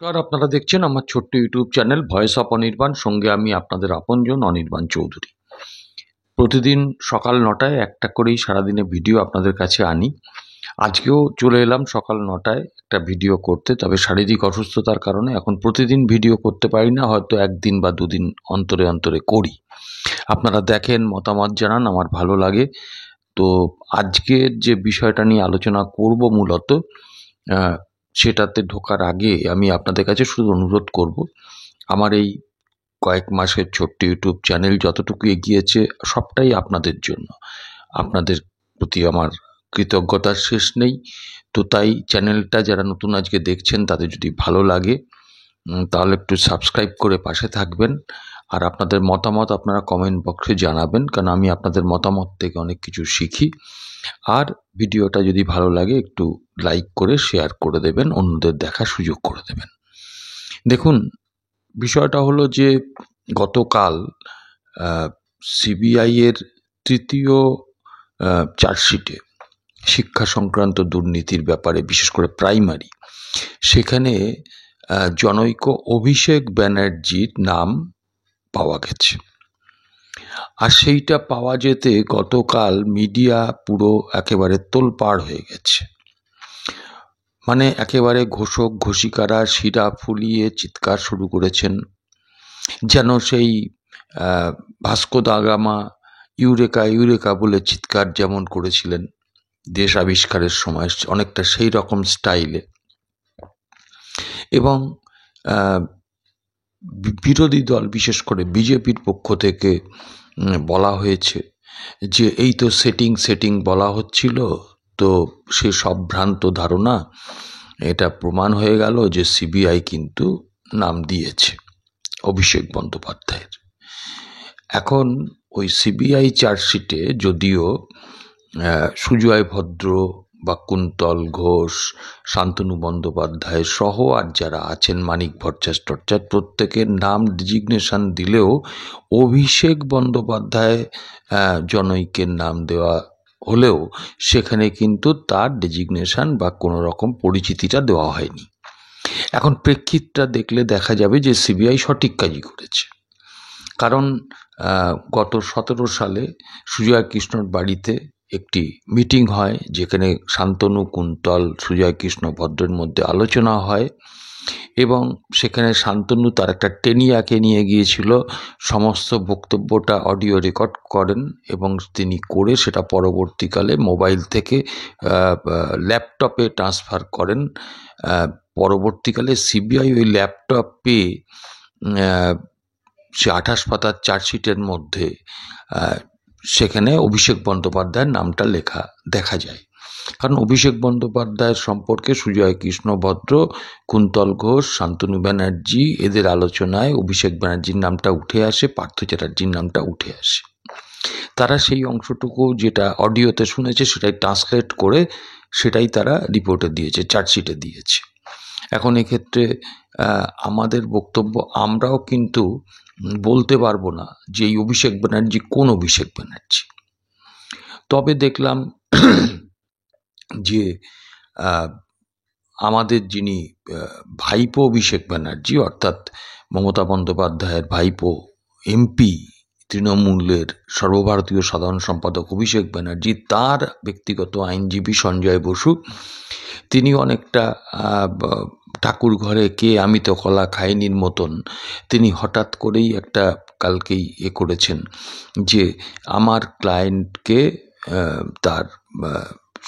নমস্কার, আপনারা দেখছেন আমার ছোট্ট YouTube channel voice of Anirban. সঙ্গে আমি আপনাদের আপনজন অনির্বাণ চৌধুরী। প্রতিদিন সকাল 9টায় একটা করেই সারাদিনে ভিডিও আপনাদের কাছে আনি। আজকেও চলে এলাম সকাল 9টায় একটা ভিডিও করতে, তবে শারীরিক অসুস্থতার কারণে এখন প্রতিদিন ভিডিও করতে পারি না, হয়তো একদিন বা দুদিন অন্তরে অন্তরে করি। আপনারা দেখেন, মতামত জানান, আমার ভালো লাগে। তো আজকের যে বিষয়টা নিয়ে আলোচনা করব মূলত, সেটাতে ঢোকার আগে আমি আপনাদের কাছে শুধু অনুরোধ করব, আমার এই কয়েক মাসের ছোট্ট ইউটিউব চ্যানেল যতটুকু এগিয়েছে সবটাই আপনাদের জন্য। আপনাদের প্রতি আমার কৃতজ্ঞতার শেষ নেই। তো তাই চ্যানেলটা যারা নতুন আজকে দেখছেন, তাদের যদি ভালো লাগে তাহলে একটু সাবস্ক্রাইব করে পাশে থাকবেন। আর আপনাদের মতামত আপনারা কমেন্ট বক্সে জানাবেন, কারণ আমি আপনাদের মতামত থেকে অনেক কিছু শিখি। আর ভিডিওটা যদি ভালো লাগে একটু লাইক করে শেয়ার করে দেবেন, অন্যদের দেখার সুযোগ করে দেবেন। দেখুন, বিষয়টা হলো যে গতকাল সিবিআইয়ের তৃতীয় চার্জশিটে শিক্ষা সংক্রান্ত দুর্নীতির ব্যাপারে, বিশেষ করে প্রাইমারি, সেখানে জনৈক অভিষেক ব্যানার্জির নাম পাওয়া গেছে। আর সেইটা পাওয়া যেতে গতকাল মিডিয়া পুরো একেবারে তোলপাড় হয়ে গেছে। মানে একেবারে ঘোষক ঘোষিকারা শিরা ফুলিয়ে চিৎকার শুরু করেছেন, যেন সেই Vasco da Gama eureka eureka বলে চিৎকার যেমন করেছিলেন দেশ আবিষ্কারের সময়, অনেকটা সেই রকম স্টাইলে। এবং বিরোধী দল, বিশেষ করে বিজেপির পক্ষ থেকে বলা হয়েছে যে এই তো সেটিং বলা হচ্ছিল, তো সে সব ভ্রান্ত ধারণা। এটা প্রমাণ হয়ে গেল যে সিবিআই কিন্তু নাম দিয়েছে অভিষেক বন্দ্যোপাধ্যায়ের। এখন ওই সিবিআই চার্জশিটে যদিও সুজয় ভদ্র বা কুন্তল ঘোষ, শান্তনু বন্দ্যোপাধ্যায় সহ আর যারা আছেন, মানিক ভট্টাচার্য, প্রত্যেকের নাম ডিজিগনেশন দিলেও অভিষেক বন্দ্যোপাধ্যায় জনৈকের নাম দেওয়া হলেও সেখানে কিন্তু তার ডেজিগনেশন বা কোনো রকম পরিচিতিটা দেওয়া হয়নি। এখন প্রেক্ষিতটা দেখলে দেখা যাবে যে সিবিআই সঠিক কাজই করেছে। কারণ গত 17 সালে সুজয় কৃষ্ণর বাড়িতে একটি মিটিং হয়, যেখানে শান্তনু, কুন্তল, সুজয় কৃষ্ণ ভদ্রের মধ্যে আলোচনা হয়। এবং সেখানে শান্তনু তার একটা টেনিয়াকে নিয়ে গিয়েছিল, সমস্ত বক্তব্যটা অডিও রেকর্ড করেন এবং তিনি করে সেটা পরবর্তীকালে মোবাইল থেকে ল্যাপটপে ট্রান্সফার করেন। পরবর্তীকালে সিবিআই ওই ল্যাপটপ পেয়ে সে 28 পাতার চার্জশিটের মধ্যে সেখানে অভিষেক বন্দ্যোপাধ্যায়ের নামটা লেখা দেখা যায়। কারণ অভিষেক বন্দ্যোপাধ্যায়ের সম্পর্কে সুজয় কৃষ্ণ ভদ্র, কুন্তল ঘোষ, শান্তনু ব্যানার্জি, এদের আলোচনায় অভিষেক ব্যানার্জির নামটা উঠে আসে, পার্থ চ্যাটার্জির নামটা উঠে আসে। তারা সেই অংশটুকু যেটা অডিওতে শুনেছে সেটাই ট্রান্সলেট করে সেটাই তারা রিপোর্টে দিয়েছে, চার্জশিটে দিয়েছে। এখন এক্ষেত্রে আমাদের বক্তব্য, আমরাও কিন্তু বলতে পারবো না যে এই অভিষেক ব্যানার্জি কোন অভিষেক ব্যানার্জি। তবে দেখলাম যে আমাদের যিনি ভাইপো অভিষেক ব্যানার্জি, অর্থাৎ মমতা বন্দ্যোপাধ্যায়ের ভাইপো, এমপি, তৃণমূলের সর্বভারতীয় সাধারণ সম্পাদক অভিষেক ব্যানার্জি, তার ব্যক্তিগত আইনজীবী সঞ্জয় বসু, তিনি অনেকটা ঠাকুর ঘরে কে আমি তো কলা খাইনির মতন তিনি হঠাৎ করেই একটা কালকেই করেছেন যে আমার ক্লায়েন্টকে তার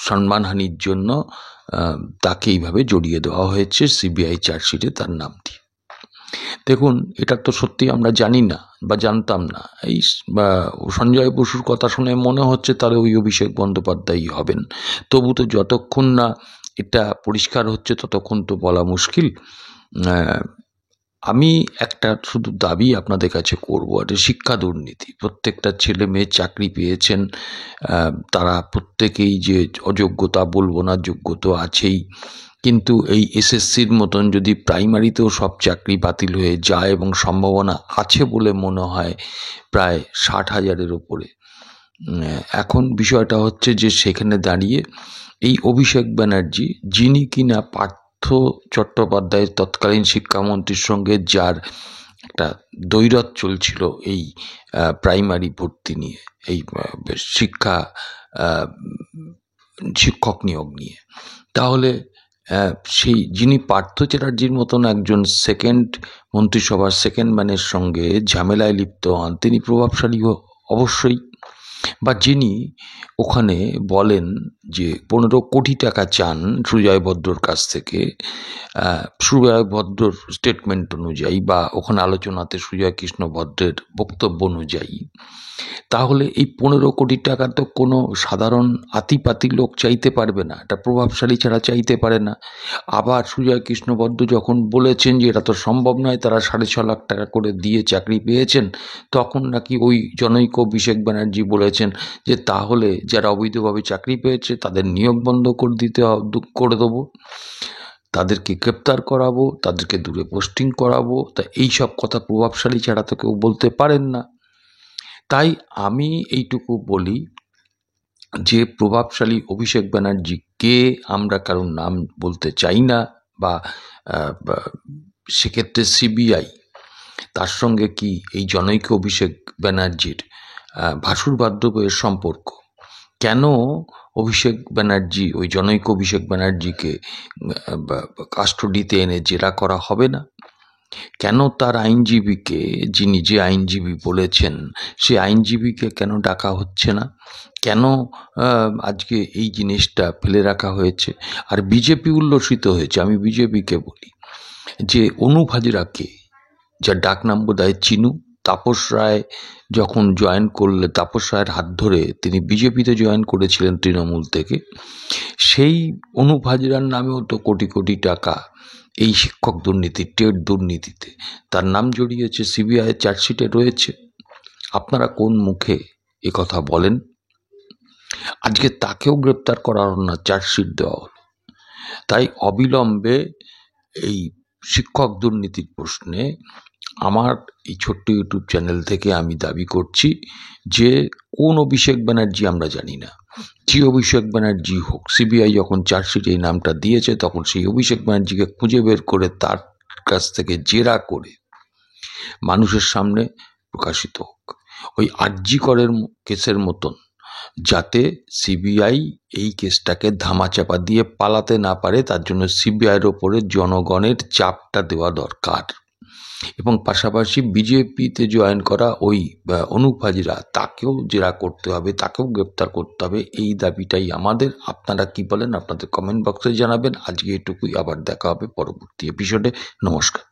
সম্মানহানির জন্য তাকে এইভাবে জড়িয়ে দেওয়া হয়েছে সিবিআই চার্জশিটে তার নাম দিয়ে। দেখুন, এটা তো সত্যি আমরা জানি না বা জানতাম না। এই সঞ্জয় বসুর কথা শুনে মনে হচ্ছে তাহলে ওই অভিষেক বন্দ্যোপাধ্যায়ই হবেন। তবু তো যতক্ষণ না এটা পরিষ্কার হচ্ছে ততক্ষণ তো বলা মুশকিল। আমি একটা শুধু দাবি আপনাদের কাছে করবো, এটা শিক্ষা দুর্নীতি। প্রত্যেকটা ছেলে মেয়ে চাকরি পেয়েছেন, তারা প্রত্যেকেই যে অযোগ্যতা বলবো না, যোগ্যতা আছেই, কিন্তু এই এসএসসির মতন যদি প্রাইমারিতেও সব চাকরি বাতিল হয়ে যায়, এবং সম্ভাবনা আছে বলে মনে হয় প্রায় 60,000-এর ওপরে। এখন বিষয়টা হচ্ছে যে সেখানে দাঁড়িয়ে এই অভিষেক ব্যানার্জি, যিনি কিনা পার্থ চট্টোপাধ্যায়ের তৎকালীন শিক্ষামন্ত্রীর সঙ্গে যার একটা দ্বৈরথ চলছিল এই প্রাইমারি ভর্তি নিয়ে, এই শিক্ষক নিয়োগ নিয়ে, তাহলে সেই যিনি পার্থ চ্যাটার্জির মতন একজন সেকেন্ড মন্ত্রিসভার সেকেন্ড ম্যানের সঙ্গে ঝামেলায় লিপ্ত হন, তিনি প্রভাবশালী অবশ্যই। বা যিনি ওখানে বলেন যে 15 কোটি টাকা চান সুজয় ভদ্রর কাছ থেকে, সুজয় ভদ্রর স্টেটমেন্ট অনুযায়ী বা ওখানে আলোচনাতে সুজয় কৃষ্ণ ভদ্রের বক্তব্য অনুযায়ী, তাহলে এই 15 কোটি টাকা তো কোনো সাধারণ আতিপাতি লোক চাইতে পারবে না, এটা প্রভাবশালী ছাড়া চাইতে পারে না। আবার সুজয় কৃষ্ণ ভদ্র যখন বলেছেন যে এটা তো সম্ভব নয়, তারা 6.5 লাখ টাকা করে দিয়ে চাকরি পেয়েছেন, তখন নাকি ওই জনৈক অভিষেক ব্যানার্জি বলেছেন যে তাহলে যারা অবৈধভাবে চাকরি পেয়েছে তাদের নিয়োগ বন্ধ করে দেবো, তাদেরকে গ্রেপ্তার করাবো, তাদেরকে দূরে পোস্টিং করাবো। তা এইসব কথা প্রভাবশালী ছাড়া তো কেউ বলতে পারেন না। তাই আমি এইটুকু বলি যে প্রভাবশালী অভিষেক ব্যানার্জি কে, আমরা কারোর নাম বলতে চাই না, বা সেক্ষেত্রে সিবিআই তার সঙ্গে কি এই জনৈক অভিষেক ব্যানার্জির ভাসুর বান্ধবের সম্পর্ক, কেন অভিষেক ব্যানার্জি ওই জনৈক অভিষেক ব্যানার্জিকে কাস্টডিতে এনে জেরা করা হবে না, কেন তার আইনজীবীকে, যিনি যে আইনজীবী বলেছেন সে আইনজীবীকে কেন ডাকা হচ্ছে না, কেন আজকে এই জিনিসটা ফেলে রাখা হয়েছে। আর বিজেপি উল্লসিত হয়েছে। আমি বিজেপিকে বলি যে অনুপ হাজরাকে, যার ডাক নাম বোধহয় চিনু, তাপস রায় যখন জয়েন করলে, তাপস রায়ের হাত ধরে তিনি বিজেপিতে জয়েন করেছিলেন তৃণমূল থেকে, সেই অনুপ হাজরার নামেও তো কোটি কোটি টাকা এই শিক্ষক দুর্নীতি, টেট দুর্নীতিতে তার নাম জড়িয়েছে, সিবিআই চার্জশিটে রয়েছে। আপনারা কোন মুখে এ কথা বলেন? আজকে তাকেও গ্রেপ্তার করা হলো না, চার্জশিট দেওয়া হলো। তাই অবিলম্বে এই শিক্ষক দুর্নীতির প্রশ্নে আমার এই ছোট্ট ইউটিউব চ্যানেল থেকে আমি দাবি করছি যে কোন অভিষেক ব্যানার্জি আমরা জানি না, যে অভিষেক ব্যানার্জি হোক, সিবিআই যখন চার্জশিটে এই নামটা দিয়েছে তখন সেই অভিষেক ব্যানার্জিকে খুঁজে বের করে তার কাছ থেকে জেরা করে মানুষের সামনে প্রকাশিত হোক। ওই আরজি করের কেসের মতন যাতে সিবিআই এই কেসটাকে ধামাচাপা দিয়ে পালাতে না পারে, তার জন্য সিবিআইয়ের ওপরে জনগণের চাপটা দেওয়া দরকার। এবং পাশাপাশি বিজেপিতে জয়েন করা ওই অনুপ হাজরা, তাকেও জেরা করতে হবে, তাকেও গ্রেপ্তার করতে হবে। এই দাবিটাই আমাদের। আপনারা কি বলেন আপনাদের কমেন্ট বক্সে জানাবেন। আজকে এটুকুই, আবার দেখা হবে পরবর্তী এপিসোডে। নমস্কার।